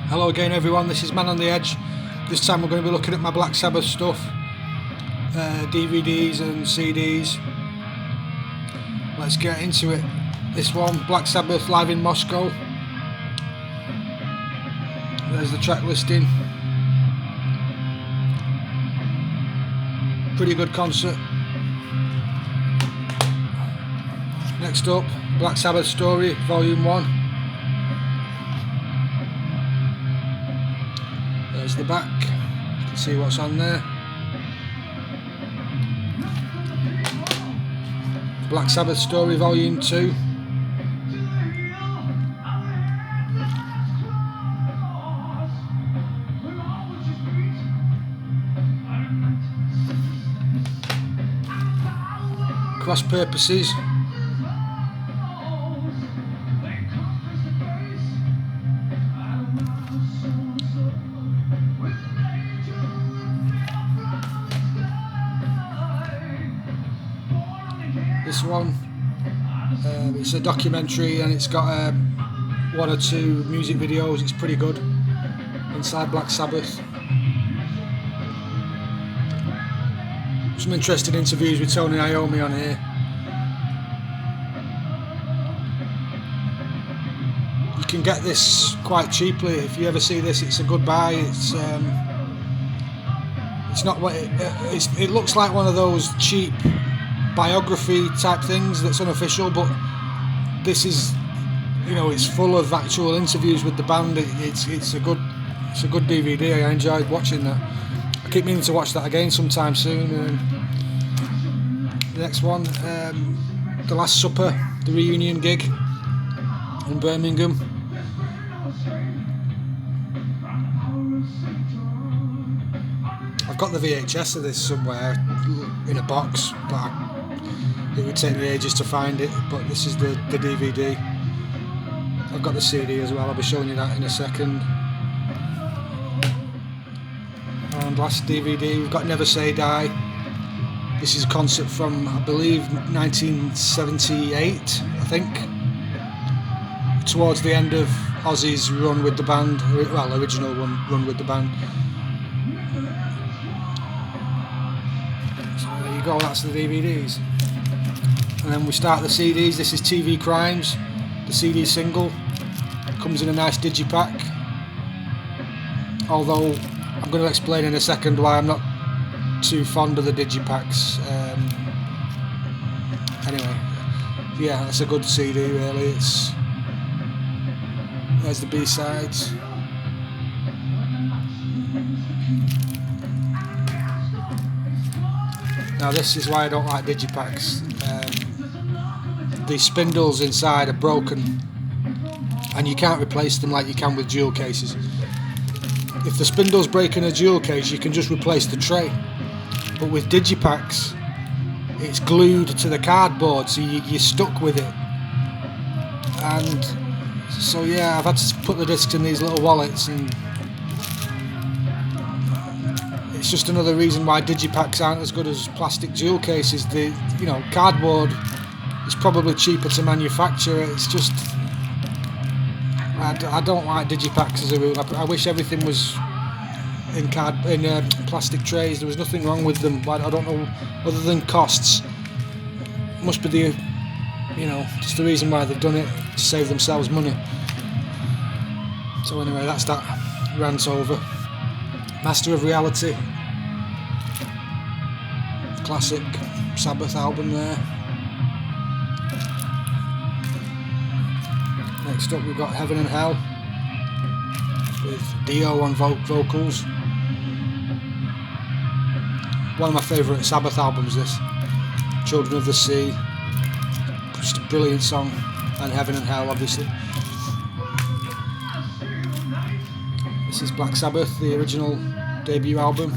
Hello again everyone, this is Man on the Edge. This time we're going to be looking at my Black Sabbath stuff, DVDs and CDs. Let's get into it. This one, Black Sabbath live in Moscow. There's the track listing. Pretty good concert. Next up, Black Sabbath Story, Volume 1. There's the back, you can see what's on there. Black Sabbath Story Volume 2. Cross Purposes. This one, it's a documentary and it's got one or two music videos. It's pretty good. Inside Black Sabbath. Some interesting interviews with Tony Iommi on here. You can get this quite cheaply. If you ever see this, it's a good buy. It's not what it looks like, one of those cheap biography type things that's unofficial, but this is, it's full of actual interviews with the band. It's a good DVD. I enjoyed watching that. I keep meaning to watch that again sometime soon. The next one, The Last Supper, the reunion gig in Birmingham. I've got the VHS of this somewhere in a box, but it would take me ages to find it. But this is the DVD. I've got the CD as well. I'll be showing you that in a second. And last DVD, we've got Never Say Die. This is a concert from, I believe, 1978, I think. Towards the end of Ozzy's run with the band, well, original run with the band. So there you go, that's the DVDs. And then we start the CDs. This is TV Crimes, the CD single. Comes in a nice digipack. Although I'm going to explain in a second why I'm not too fond of the digipacks. Anyway, yeah, that's a good CD really. There's the B-sides. Now this is why I don't like digipacks. The spindles inside are broken and you can't replace them like you can with jewel cases. If the spindles break in a jewel case, you can just replace the tray. But with digipacks, it's glued to the cardboard, so you're stuck with it. And so yeah, I've had to put the discs in these little wallets, and it's just another reason why digipacks aren't as good as plastic jewel cases. Cardboard is probably cheaper to manufacture. It's just, I don't like digipacks as a rule. I wish everything was in plastic trays. There was nothing wrong with them. I don't know, other than costs. Must be just the reason why they've done it, to save themselves money. So anyway, that's that rant over. Master of Reality, classic Sabbath album there. Next up we've got Heaven and Hell with Dio on vocals. One of my favourite Sabbath albums, this. Children of the Sea, just a brilliant song, and Heaven and Hell obviously. This is Black Sabbath, the original debut album.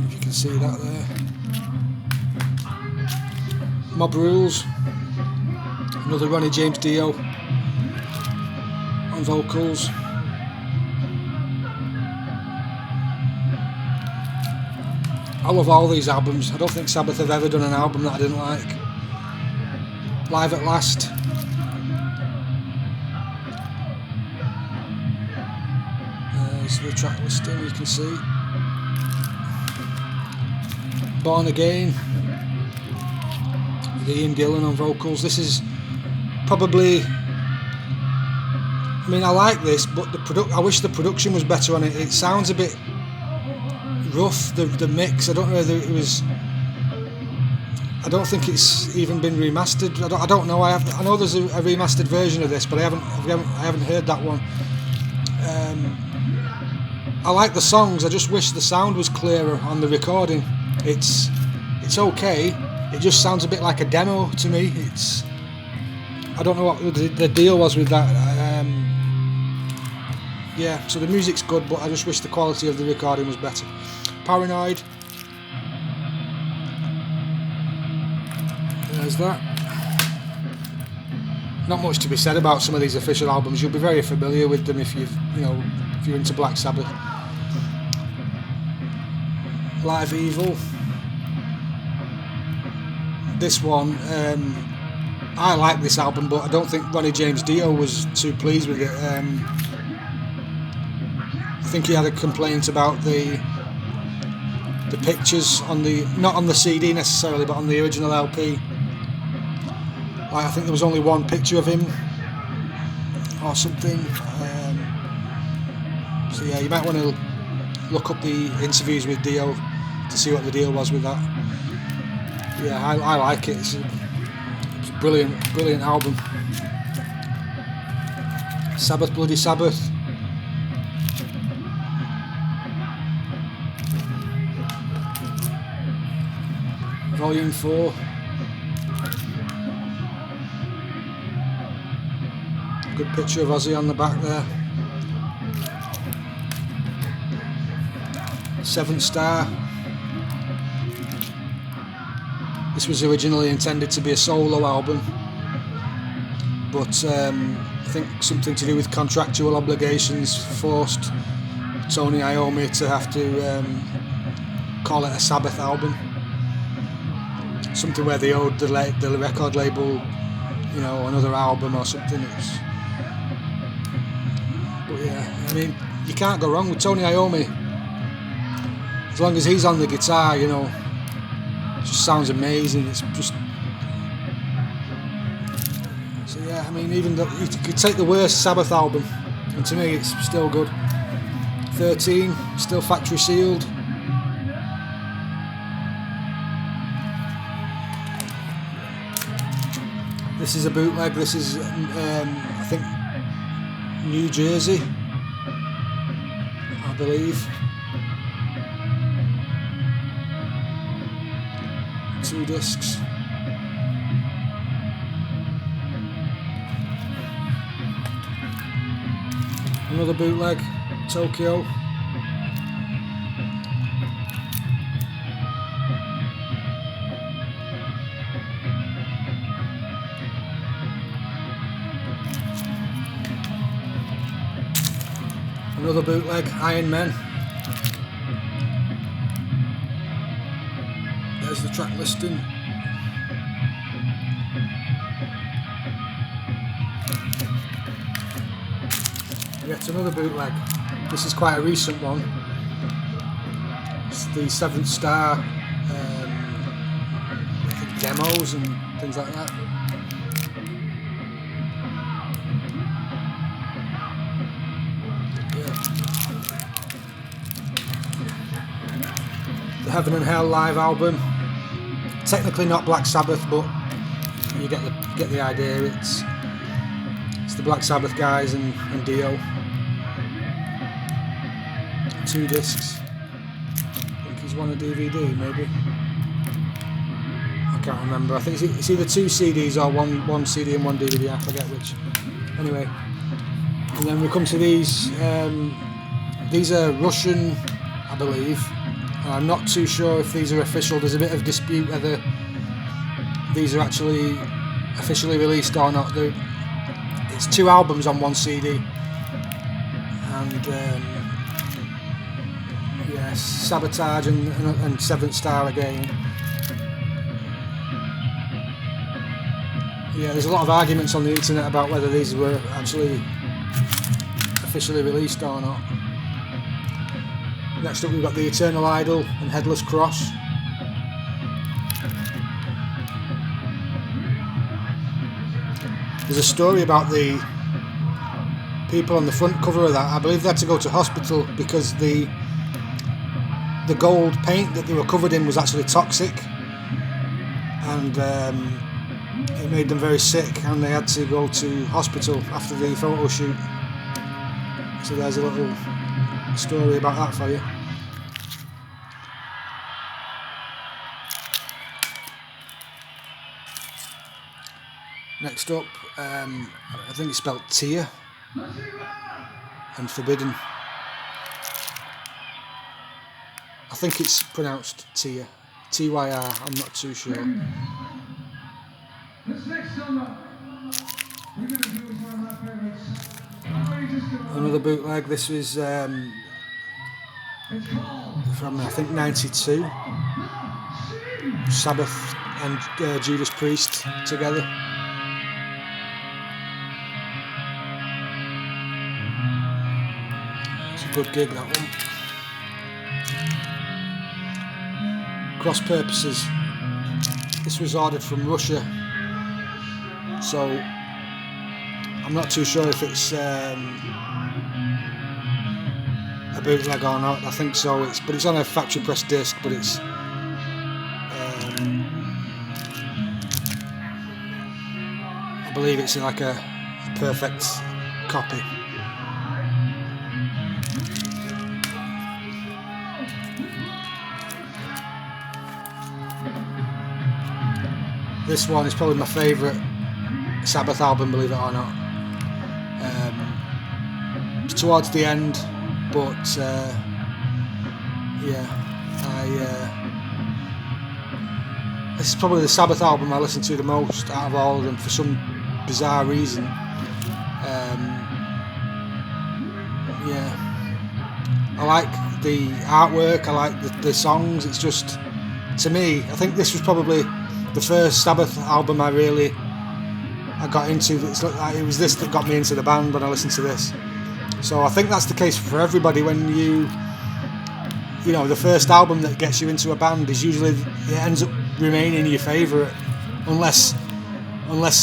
If you can see that there. Mob Rules, another Ronnie James Dio on vocals. I love all these albums. I don't think Sabbath have ever done an album that I didn't like. Live at Last. There's the track listing, you can see. Born Again, with Ian Gillan on vocals. This is probably, I mean, I like this, but I wish the production was better on it. It sounds a bit rough, the mix. I don't know whether it was, I don't think it's even been remastered. I don't know. I know there's a remastered version of this, but I haven't heard that one. I like the songs. I just wish the sound was clearer on the recording. It's okay. It just sounds a bit like a demo to me. I don't know what the deal was with that. Yeah, so the music's good, but I just wish the quality of the recording was better. Paranoid. There's that. Not much to be said about some of these official albums. You'll be very familiar with them if you're into Black Sabbath. Live Evil. This one, I like this album, but I don't think Ronnie James Dio was too pleased with it. I think he had a complaint about the pictures on not on the CD necessarily, but on the original LP. Like, I think there was only one picture of him or something. So yeah, you might want to look up the interviews with Dio to see what the deal was with that. Yeah, I like it. It's a brilliant album. Sabbath, Bloody Sabbath. Volume 4. Good picture of Ozzy on the back there. Seventh Star. This was originally intended to be a solo album, but I think something to do with contractual obligations forced Tony Iommi to have to call it a Sabbath album. Something where they owed the record label, another album or something. But yeah, I mean, you can't go wrong with Tony Iommi. As long as he's on the guitar, it just sounds amazing. It's just, so yeah, I mean, even you could take the worst Sabbath album, and to me it's still good. 13, still factory sealed. This is a bootleg. This is I think New Jersey, I believe. 2 discs. Another bootleg, Tokyo. Another bootleg, Iron Men. There's the track listing. Yet another bootleg. This is quite a recent one. It's the Seventh Star I think demos and things like that. The Heaven and Hell live album. Technically not Black Sabbath, but you get the idea. It's the Black Sabbath guys and Dio. 2 discs. I think he's one a DVD, maybe. I can't remember. I think it's either 2 CDs or one CD and 1 DVD. I forget which. Anyway, and then we come to these. These are Russian, I believe. I'm not too sure if these are official. There's a bit of dispute whether these are actually officially released or not. It's 2 albums on 1 CD, and yes, Sabotage and Seventh Star again. Yeah, there's a lot of arguments on the internet about whether these were actually officially released or not. Next up we've got the Eternal Idol and Headless Cross. There's a story about the people on the front cover of that. I believe they had to go to hospital because the gold paint that they were covered in was actually toxic, and it made them very sick, and they had to go to hospital after the photo shoot. So there's a little story about that for you. Next up, I think it's spelled Tyr and Forbidden. I think it's pronounced Tyr, Tyr, I'm not too sure. Another bootleg. This is from, I think, '92. Sabbath and Judas Priest together. It's a good gig, that one. Cross purposes. This was ordered from Russia, so I'm not too sure if it's a bootleg or not. I think so. But it's on a factory press disc, but it's I believe it's like a perfect copy. This one is probably my favourite Sabbath album, believe it or not. It's towards the end, but yeah, this is probably the Sabbath album I listen to the most out of all of them for some bizarre reason. Yeah, I like the artwork, I like the songs. It's just, to me, I think this was probably the first Sabbath album I got into. It was this that got me into the band when I listened to this. So I think that's the case for everybody. When you know, the first album that gets you into a band is usually, it ends up remaining your favourite, unless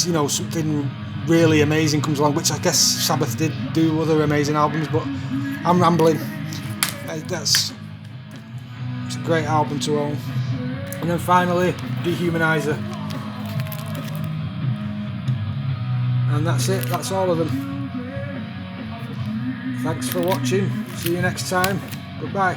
you know, something really amazing comes along, which I guess Sabbath did do other amazing albums, but I'm rambling. It's a great album to own. And then finally, Dehumanizer. And that's it, that's all of them. Thanks for watching, see you next time, goodbye.